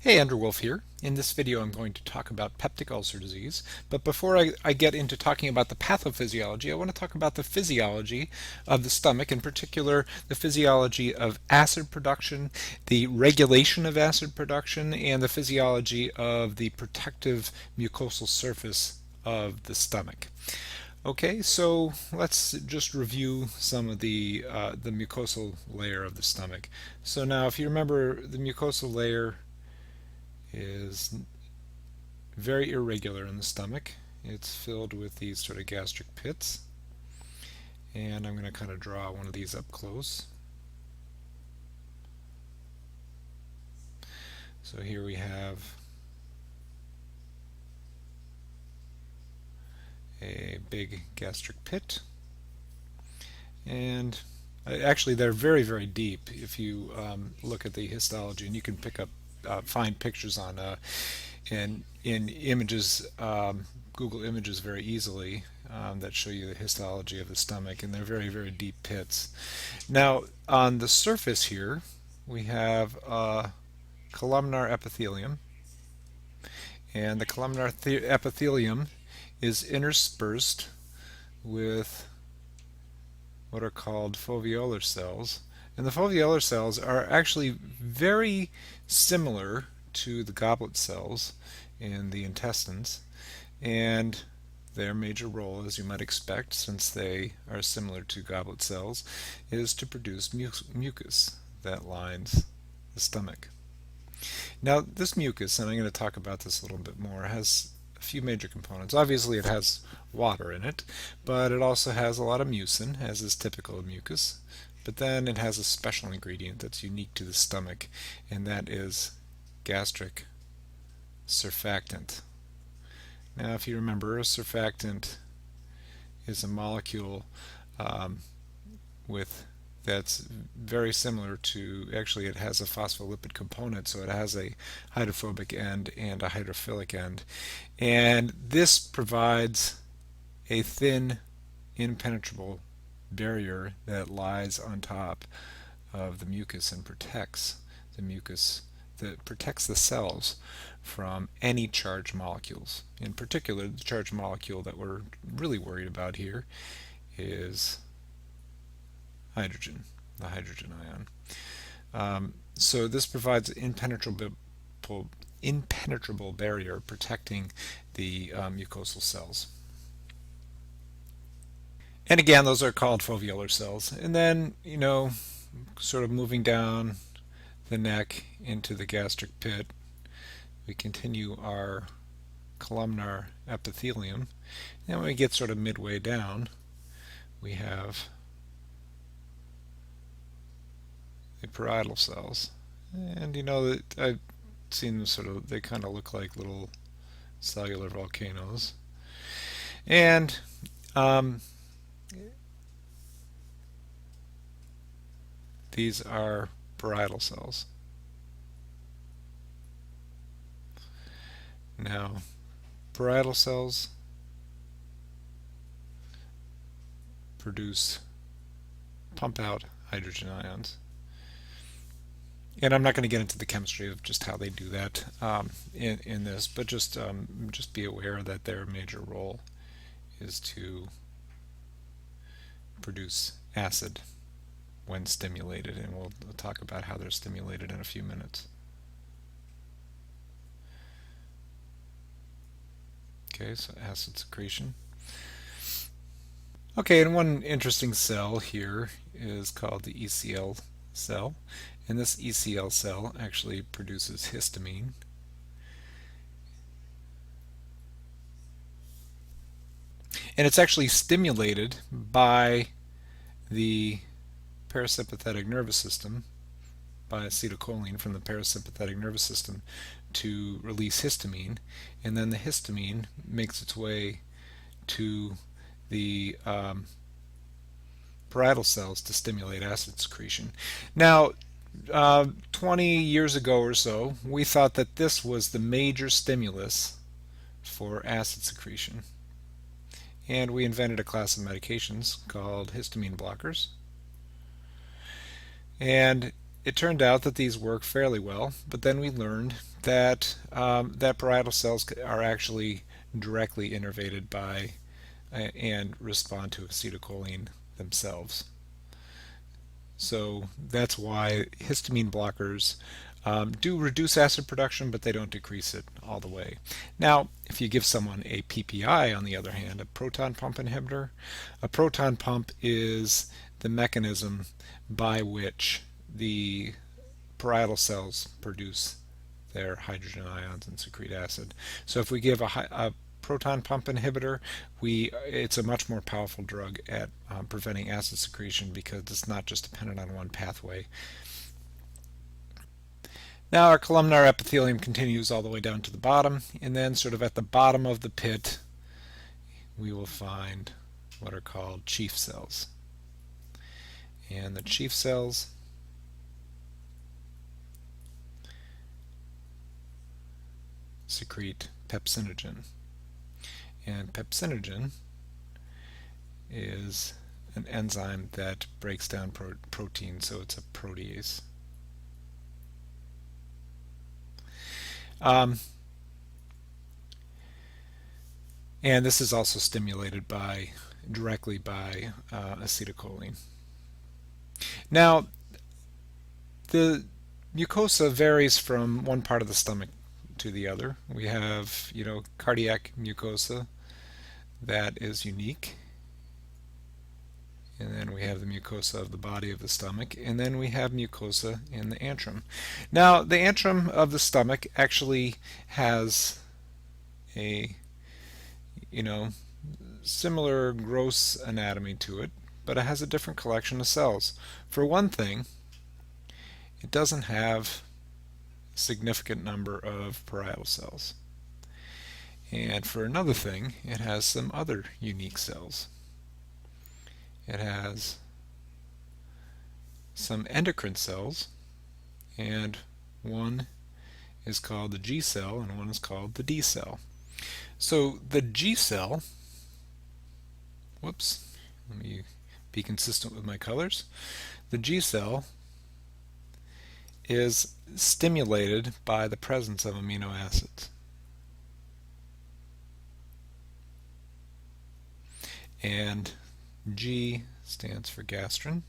Hey, Andrew Wolf here. In this video I'm going to talk about peptic ulcer disease, but before I get into talking about the pathophysiology, I want to talk about the physiology of the stomach, in particular the physiology of acid production, the regulation of acid production, and the physiology of the protective mucosal surface of the stomach. Okay, so let's just review some of the mucosal layer of the stomach. So now, if you remember, the mucosal layer is very irregular in the stomach. It's filled with these sort of gastric pits, and I'm going to kind of draw one of these up close. So here we have a big gastric pit, and actually they're very, very deep if you look at the histology, and you can find pictures on in images, Google Images, very easily, that show you the histology of the stomach, and they're very, very deep pits. Now, on the surface here, we have a columnar epithelium, and the columnar epithelium is interspersed with what are called foveolar cells. And the foveolar cells are actually very similar to the goblet cells in the intestines, and their major role, as you might expect, since they are similar to goblet cells, is to produce mucus that lines the stomach. Now, this mucus, and I'm going to talk about this a little bit more, has a few major components. Obviously, it has water in it, but it also has a lot of mucin, as is typical of mucus. But then it has a special ingredient that's unique to the stomach, and that is gastric surfactant. Now, if you remember, a surfactant is a molecule with that's very similar to, actually it has a phospholipid component, so it has a hydrophobic end and a hydrophilic end. And this provides a thin, impenetrable barrier that lies on top of the mucus and protects the mucus, that protects the cells from any charged molecules. In particular, the charged molecule that we're really worried about here is hydrogen, the hydrogen ion. So this provides an impenetrable barrier protecting the mucosal cells. And again, those are called foveolar cells. And then, sort of moving down the neck into the gastric pit, we continue our columnar epithelium. And when we get sort of midway down, we have the parietal cells. And that I've seen them they kind of look like little cellular volcanoes. And these are parietal cells. Now, parietal cells pump out hydrogen ions. And I'm not going to get into the chemistry of just how they do that in this, but just be aware that their major role is to produce acid when stimulated, and we'll talk about how they're stimulated in a few minutes. Okay, so acid secretion. Okay, and one interesting cell here is called the ECL cell, and this ECL cell actually produces histamine. And it's actually stimulated by the parasympathetic nervous system, by acetylcholine from the parasympathetic nervous system, to release histamine, and then the histamine makes its way to the parietal cells to stimulate acid secretion. Now, 20 years ago or so, we thought that this was the major stimulus for acid secretion, and we invented a class of medications called histamine blockers. And it turned out that these work fairly well, but then we learned that that parietal cells are actually directly innervated by and respond to acetylcholine themselves. So that's why histamine blockers do reduce acid production, but they don't decrease it all the way. Now, if you give someone a PPI, on the other hand, a proton pump inhibitor, a proton pump is the mechanism by which the parietal cells produce their hydrogen ions and secrete acid. So if we give a proton pump inhibitor, it's a much more powerful drug at preventing acid secretion because it's not just dependent on one pathway. Now our columnar epithelium continues all the way down to the bottom, and then sort of at the bottom of the pit we will find what are called chief cells. And the chief cells secrete pepsinogen. And pepsinogen is an enzyme that breaks down protein, so it's a protease. And this is also stimulated directly by acetylcholine. Now, the mucosa varies from one part of the stomach to the other. We have, cardiac mucosa that is unique. And then we have the mucosa of the body of the stomach, and then we have mucosa in the antrum. Now, the antrum of the stomach actually has a, similar gross anatomy to it, but it has a different collection of cells. For one thing, it doesn't have a significant number of parietal cells. And for another thing, it has some other unique cells. It has some endocrine cells, and one is called the G cell and one is called the D cell. So the G cell, let me be consistent with my colors. The G cell is stimulated by the presence of amino acids. And G stands for gastrin.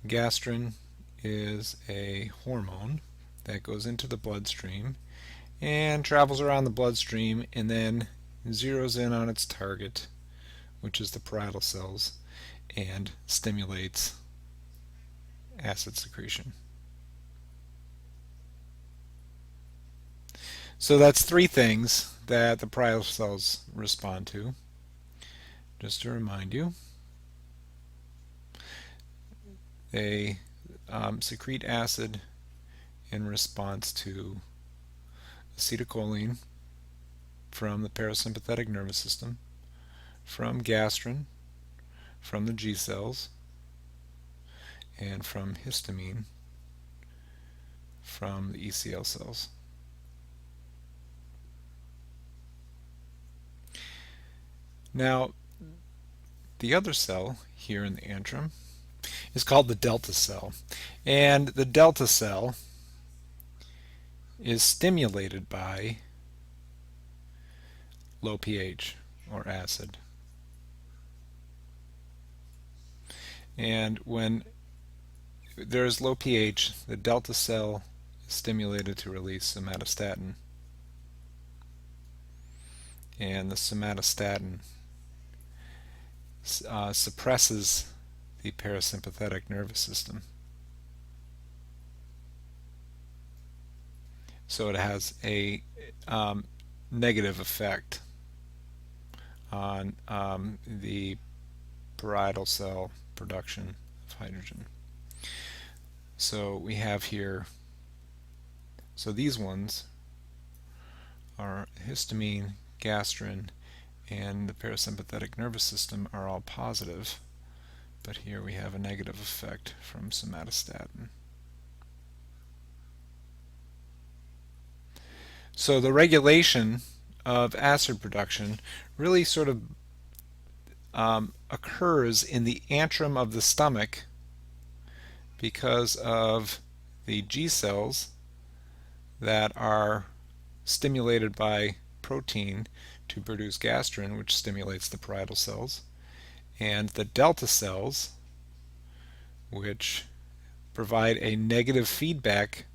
Gastrin is a hormone that goes into the bloodstream and travels around the bloodstream and then zeroes in on its target, which is the parietal cells, and stimulates acid secretion. So that's three things that the parietal cells respond to. Just to remind you, they secrete acid in response to acetylcholine from the parasympathetic nervous system, from gastrin, from the G cells, and from histamine from the ECL cells. Now, the other cell here in the antrum is called the delta cell, and the delta cell is stimulated by low pH or acid. And when there is low pH, the delta cell is stimulated to release somatostatin, and the somatostatin suppresses the parasympathetic nervous system. So it has a negative effect on the parietal cell production of hydrogen. So we have here, so these ones are histamine, gastrin, and the parasympathetic nervous system are all positive, but here we have a negative effect from somatostatin. So the regulation of acid production really sort of occurs in the antrum of the stomach because of the G cells that are stimulated by protein to produce gastrin, which stimulates the parietal cells, and the delta cells, which provide a negative feedback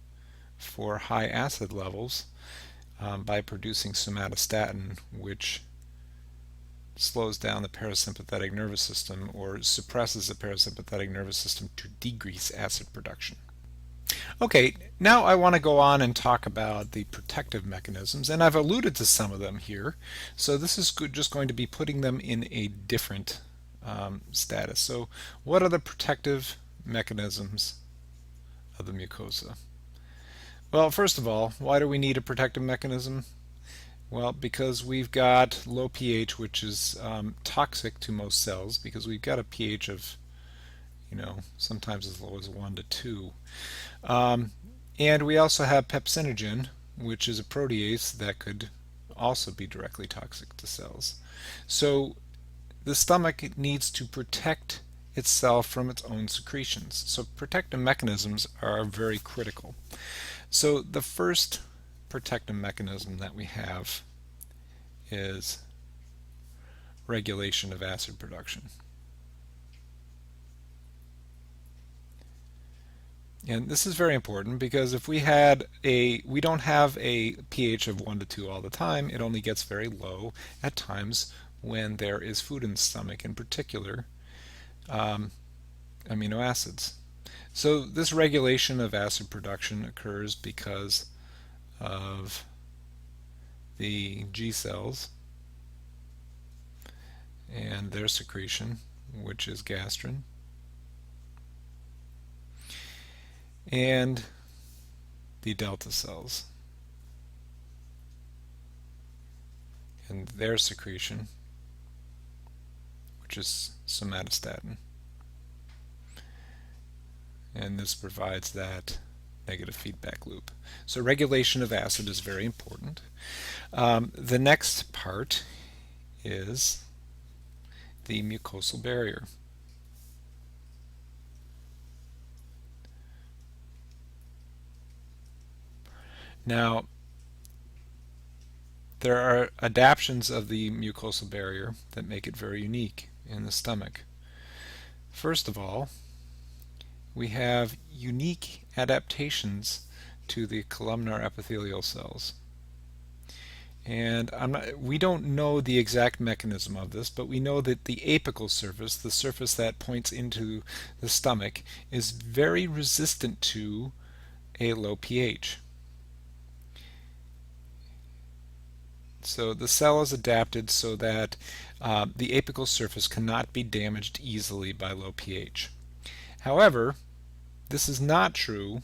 for high acid levels by producing somatostatin, which slows down the parasympathetic nervous system or suppresses the parasympathetic nervous system to decrease acid production. Okay, now I want to go on and talk about the protective mechanisms, and I've alluded to some of them here. So this is just going to be putting them in a different status. So what are the protective mechanisms of the mucosa? Well, first of all, why do we need a protective mechanism? Well, because we've got low pH, which is toxic to most cells, because we've got a pH of, sometimes as low as 1 to 2. And we also have pepsinogen, which is a protease that could also be directly toxic to cells. So the stomach needs to protect itself from its own secretions. So protective mechanisms are very critical. So the first protective mechanism that we have is regulation of acid production. And this is very important because if we don't have a pH of 1 to 2 all the time, it only gets very low at times when there is food in the stomach, in particular amino acids. So this regulation of acid production occurs because of the G cells and their secretion, which is gastrin, and the delta cells and their secretion, which is somatostatin. And this provides that negative feedback loop. So regulation of acid is very important. The next part is the mucosal barrier. Now, there are adaptations of the mucosal barrier that make it very unique in the stomach. First of all, we have unique adaptations to the columnar epithelial cells. And we don't know the exact mechanism of this, but we know that the apical surface, the surface that points into the stomach, is very resistant to a low pH. So the cell is adapted so that the apical surface cannot be damaged easily by low pH. However, this is not true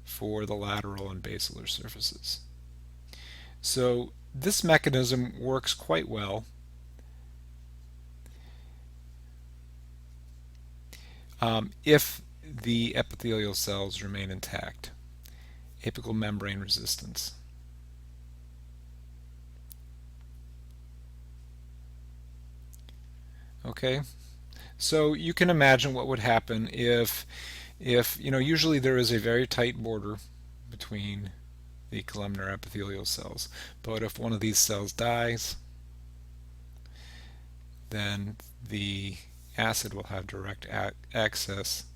for the lateral and basilar surfaces. So this mechanism works quite well if the epithelial cells remain intact. Apical membrane resistance. Okay, so you can imagine what would happen if usually there is a very tight border between the columnar epithelial cells, but if one of these cells dies, then the acid will have direct access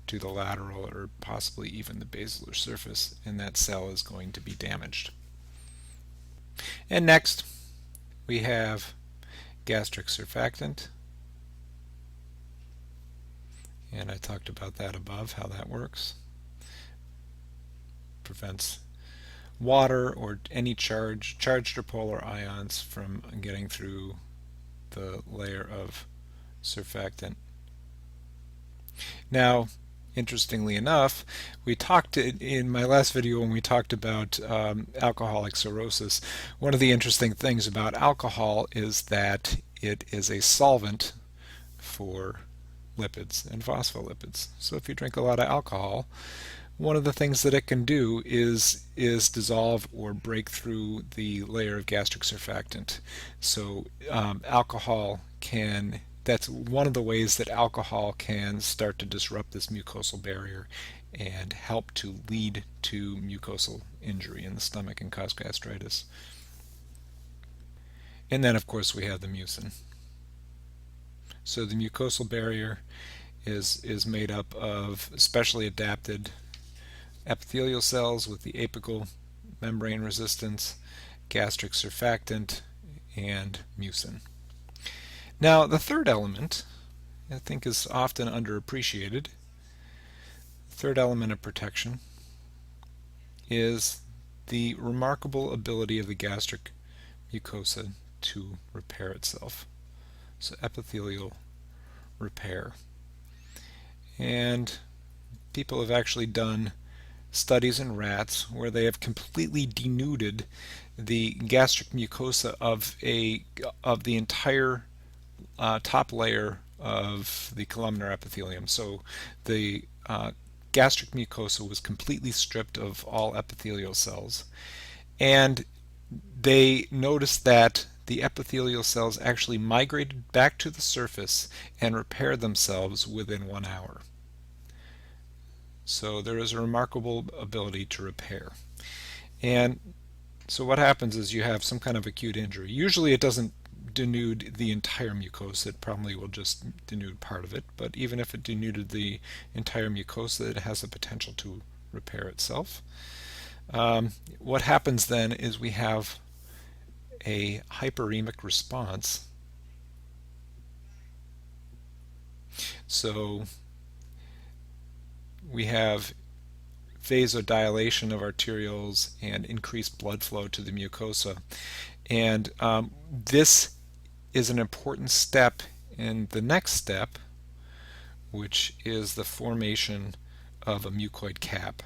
to the lateral or possibly even the basilar surface, and that cell is going to be damaged. And next, we have gastric surfactant. And I talked about that above, how that works. Prevents water or any charged or polar ions from getting through the layer of surfactant. Now, interestingly enough, we talked in my last video when we talked about alcoholic cirrhosis. One of the interesting things about alcohol is that it is a solvent for lipids and phospholipids. So if you drink a lot of alcohol, one of the things that it can do is dissolve or break through the layer of gastric surfactant. So alcohol can that's one of the ways that alcohol can start to disrupt this mucosal barrier and help to lead to mucosal injury in the stomach and cause gastritis. And then, of course, we have the mucin. So the mucosal barrier is made up of specially adapted epithelial cells with the apical membrane resistance, gastric surfactant, and mucin. Now, the third element, I think, is often underappreciated. The third element of protection is the remarkable ability of the gastric mucosa to repair itself. So epithelial repair. And people have actually done studies in rats where they have completely denuded the gastric mucosa of the entire top layer of the columnar epithelium. So the gastric mucosa was completely stripped of all epithelial cells. And they noticed that the epithelial cells actually migrated back to the surface and repaired themselves within 1 hour. So there is a remarkable ability to repair. And so what happens is you have some kind of acute injury. Usually it doesn't denude the entire mucosa, it probably will just denude part of it, but even if it denuded the entire mucosa, it has the potential to repair itself. What happens then is we have a hyperemic response. So we have vasodilation of arterioles and increased blood flow to the mucosa. And this is an important step in the next step, which is the formation of a mucoid cap.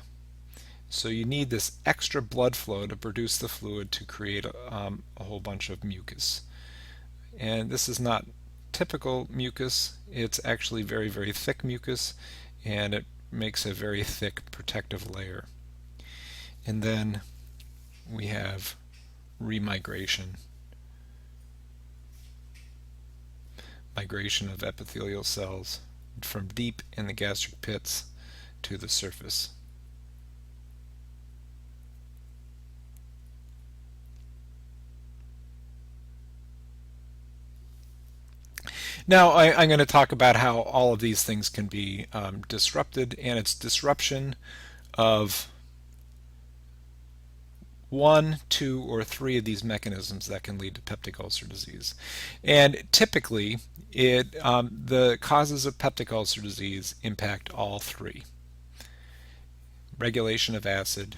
So you need this extra blood flow to produce the fluid to create a whole bunch of mucus. And this is not typical mucus, it's actually very, very thick mucus, and it makes a very thick protective layer. And then we have remigration. Migration of epithelial cells from deep in the gastric pits to the surface. Now I'm going to talk about how all of these things can be disrupted, and it's disruption of 1, 2, or 3 of these mechanisms that can lead to peptic ulcer disease. And typically, the causes of peptic ulcer disease impact all 3. Regulation of acid,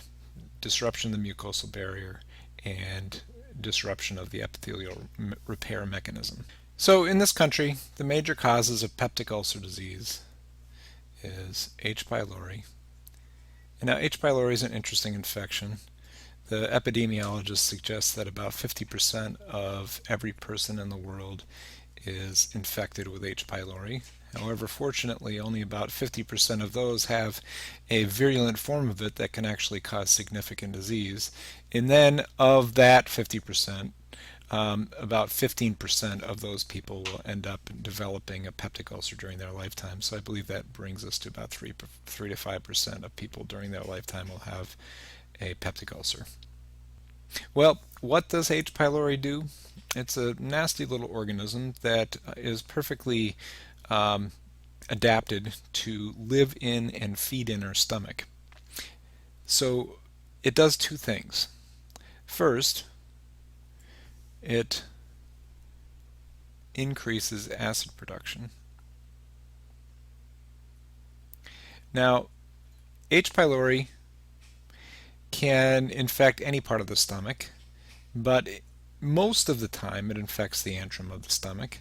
disruption of the mucosal barrier, and disruption of the epithelial repair mechanism. So in this country, the major causes of peptic ulcer disease is H. pylori. And now H. pylori is an interesting infection. The epidemiologists suggest that about 50% of every person in the world is infected with H. pylori. However, fortunately, only about 50% of those have a virulent form of it that can actually cause significant disease. And then of that 50%, about 15% of those people will end up developing a peptic ulcer during their lifetime. So I believe that brings us to about 3 to 5% of people during their lifetime will have a peptic ulcer. Well, what does H. pylori do? It's a nasty little organism that is perfectly adapted to live in and feed in our stomach. So it does 2 things. First, it increases acid production. Now, H. pylori can infect any part of the stomach, but most of the time it infects the antrum of the stomach,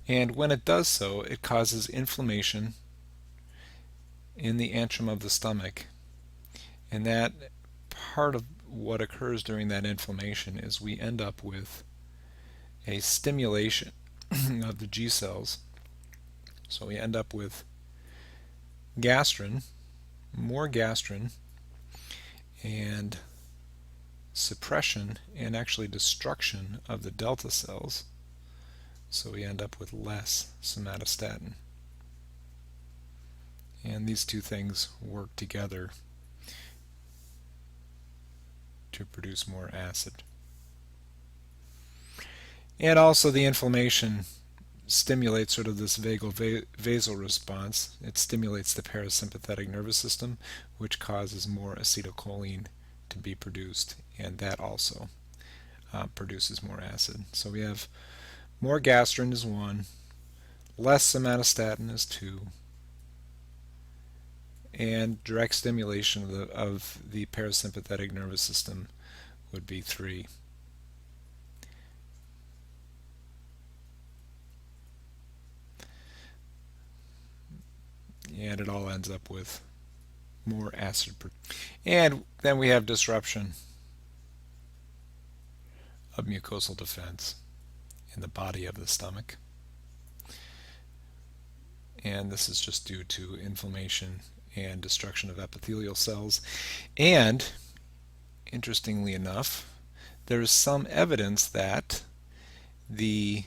and when it does so, it causes inflammation in the antrum of the stomach, and that part of what occurs during that inflammation is we end up with a stimulation of the G cells. So we end up with gastrin, more gastrin, and suppression and actually destruction of the delta cells So we end up with less somatostatin. And these two things work together to produce more acid. And also the inflammation stimulates sort of this vagal response. It stimulates the parasympathetic nervous system, which causes more acetylcholine to be produced, and that also produces more acid. So we have more gastrin is 1, less somatostatin is 2, and direct stimulation of the parasympathetic nervous system would be 3. And it all ends up with more acid. And then we have disruption of mucosal defense in the body of the stomach. And this is just due to inflammation and destruction of epithelial cells. And interestingly enough, there is some evidence that the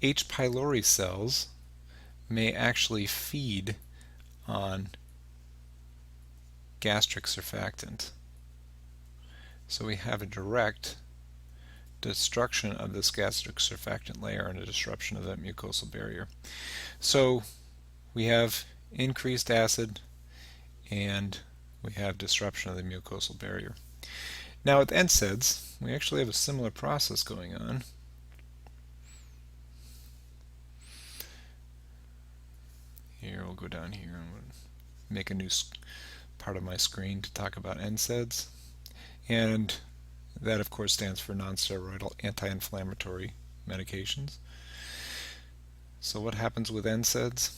H. pylori cells may actually feed on gastric surfactant. So we have a direct destruction of this gastric surfactant layer and a disruption of that mucosal barrier. So we have increased acid and we have disruption of the mucosal barrier. Now with NSAIDs, we actually have a similar process going on. Here, we'll go down here and make a new part of my screen to talk about NSAIDs. And that, of course, stands for non-steroidal anti-inflammatory medications. So what happens with NSAIDs?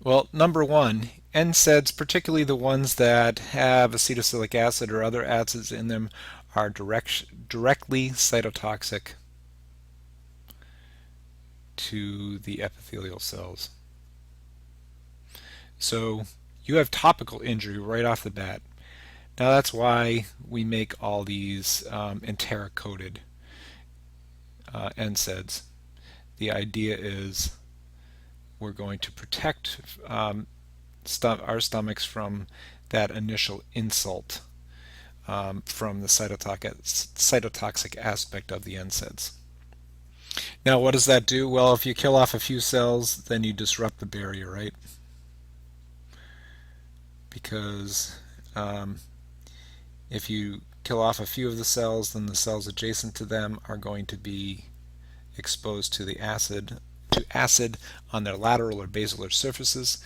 Well, number one, NSAIDs, particularly the ones that have acetylsalicylic acid or other acids in them, are directly cytotoxic to the epithelial cells. So you have topical injury right off the bat. Now that's why we make all these enteric-coated NSAIDs. The idea is we're going to protect our stomachs from that initial insult from the cytotoxic aspect of the NSAIDs. Now what does that do? Well, if you kill off a few cells, then you disrupt the barrier, right? Because if you kill off a few of the cells, then the cells adjacent to them are going to be exposed to the acid on their lateral or basilar surfaces.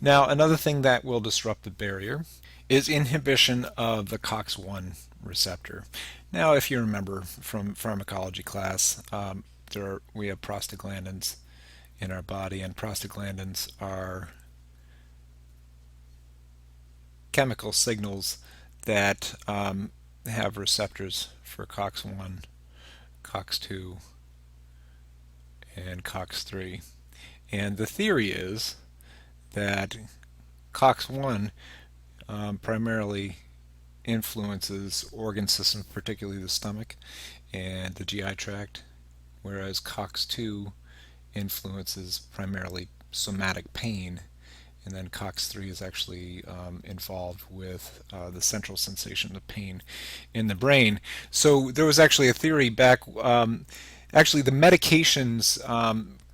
Now another thing that will disrupt the barrier is inhibition of the COX-1 receptor. Now if you remember from pharmacology class, we have prostaglandins in our body, and prostaglandins are chemical signals that have receptors for COX-1, COX-2, and COX-3. And the theory is that COX-1 primarily influences organ systems, particularly the stomach and the GI tract, whereas COX-2 influences primarily somatic pain, and then COX-3 is actually involved with the central sensation of pain in the brain. So there was actually a theory back, actually the medications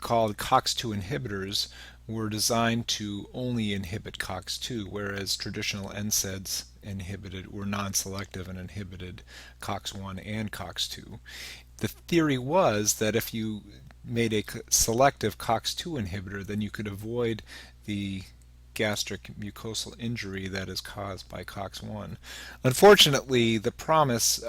called COX-2 inhibitors were designed to only inhibit COX-2, whereas traditional NSAIDs were non-selective and inhibited COX-1 and COX-2. The theory was that if you made a selective COX-2 inhibitor, then you could avoid the gastric mucosal injury that is caused by COX-1. Unfortunately, the promise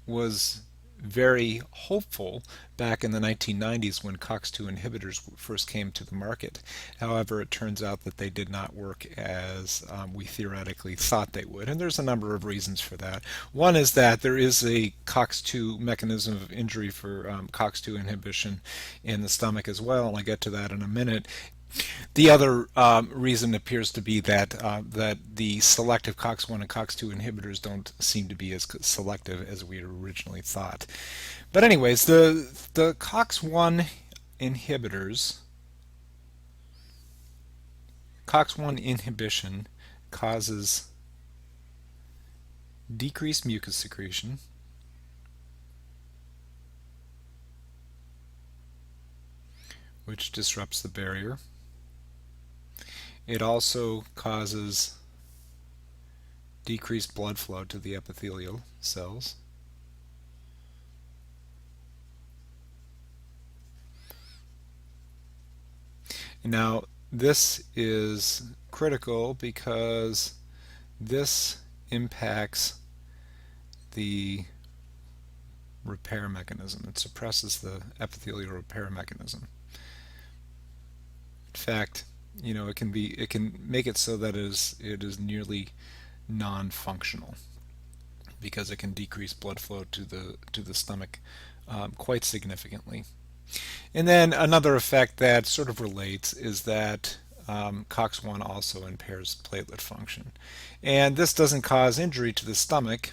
was very hopeful back in the 1990s when COX-2 inhibitors first came to the market. However, it turns out that they did not work as we theoretically thought they would, and there's a number of reasons for that. One is that there is a COX-2 mechanism of injury for COX-2 inhibition in the stomach as well, and I'll get to that in a minute. The other reason appears to be that the selective COX-1 and COX-2 inhibitors don't seem to be as selective as we had originally thought. But anyways, the COX-1 inhibitors, COX-1 inhibition causes decreased mucus secretion, which disrupts the barrier. It also causes decreased blood flow to the epithelial cells. Now, this is critical because this impacts the repair mechanism. It suppresses the epithelial repair mechanism. In fact, it can make it so that it is nearly non-functional because it can decrease blood flow to the stomach quite significantly. And then another effect that sort of relates is that COX-1 also impairs platelet function. And this doesn't cause injury to the stomach.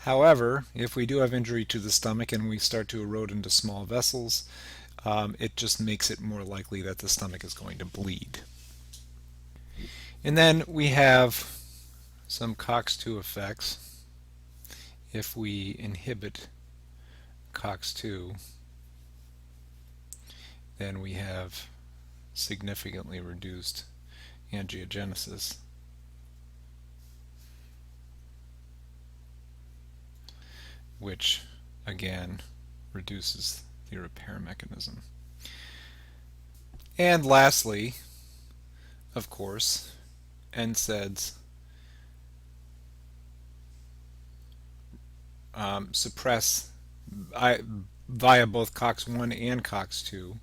However, if we do have injury to the stomach and we start to erode into small vessels, it just makes it more likely that the stomach is going to bleed. And then we have some COX-2 effects. If we inhibit COX-2, then we have significantly reduced angiogenesis, which again reduces the repair mechanism. And lastly, of course, NSAIDs suppress via both COX-1 and COX-2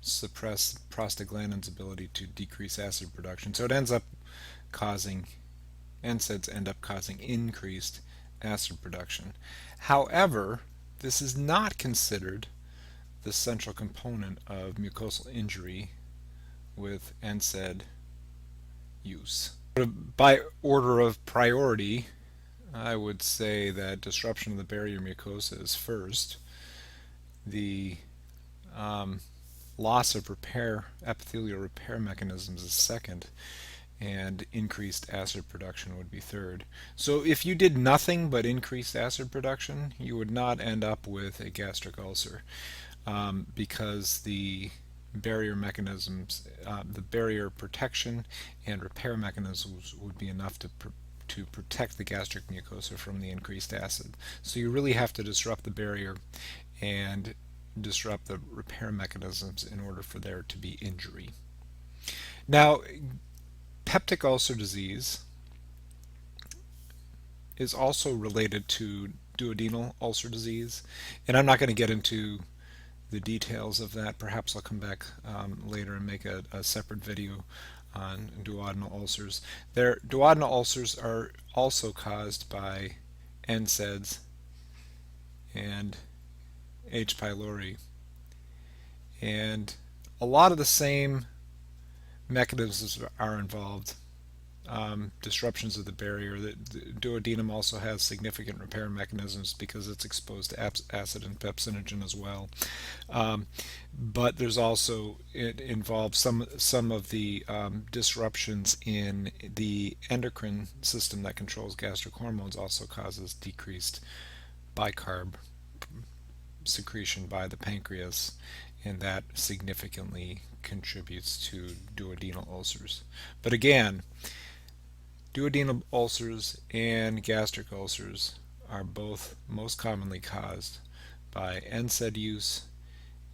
suppress prostaglandin's ability to decrease acid production. So it ends up causing, NSAIDs end up causing increased acid production. However, this is not considered the central component of mucosal injury with NSAID use. By order of priority, I would say that disruption of the barrier mucosa is first. The loss of epithelial repair mechanisms is second, and increased acid production would be third. So if you did nothing but increased acid production, you would not end up with a gastric ulcer because the barrier mechanisms, the barrier protection and repair mechanisms would be enough to protect the gastric mucosa from the increased acid. So you really have to disrupt the barrier and disrupt the repair mechanisms in order for there to be injury. Now, peptic ulcer disease is also related to duodenal ulcer disease, and I'm not going to get into the details of that. Perhaps I'll come back later and make a separate video on duodenal ulcers. Duodenal ulcers are also caused by NSAIDs and H Pylori, and a lot of the same mechanisms are involved. Disruptions of the barrier. The duodenum also has significant repair mechanisms because it's exposed to acid and pepsinogen as well. But there's also, it involves some of the disruptions in the endocrine system that controls gastric hormones also causes decreased bicarb secretion by the pancreas, and that significantly contributes to duodenal ulcers. But again, duodenal ulcers and gastric ulcers are both most commonly caused by NSAID use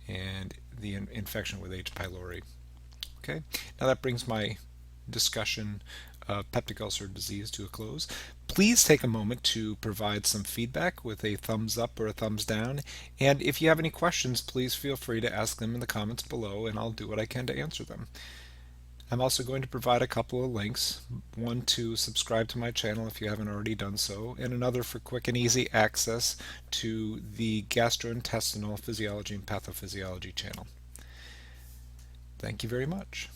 and the infection with H. pylori. Okay, now that brings my discussion of peptic ulcer disease to a close. Please take a moment to provide some feedback with a thumbs up or a thumbs down, and if you have any questions, please feel free to ask them in the comments below, and I'll do what I can to answer them. I'm also going to provide a couple of links, one to subscribe to my channel if you haven't already done so, and another for quick and easy access to the gastrointestinal physiology and pathophysiology channel. Thank you very much.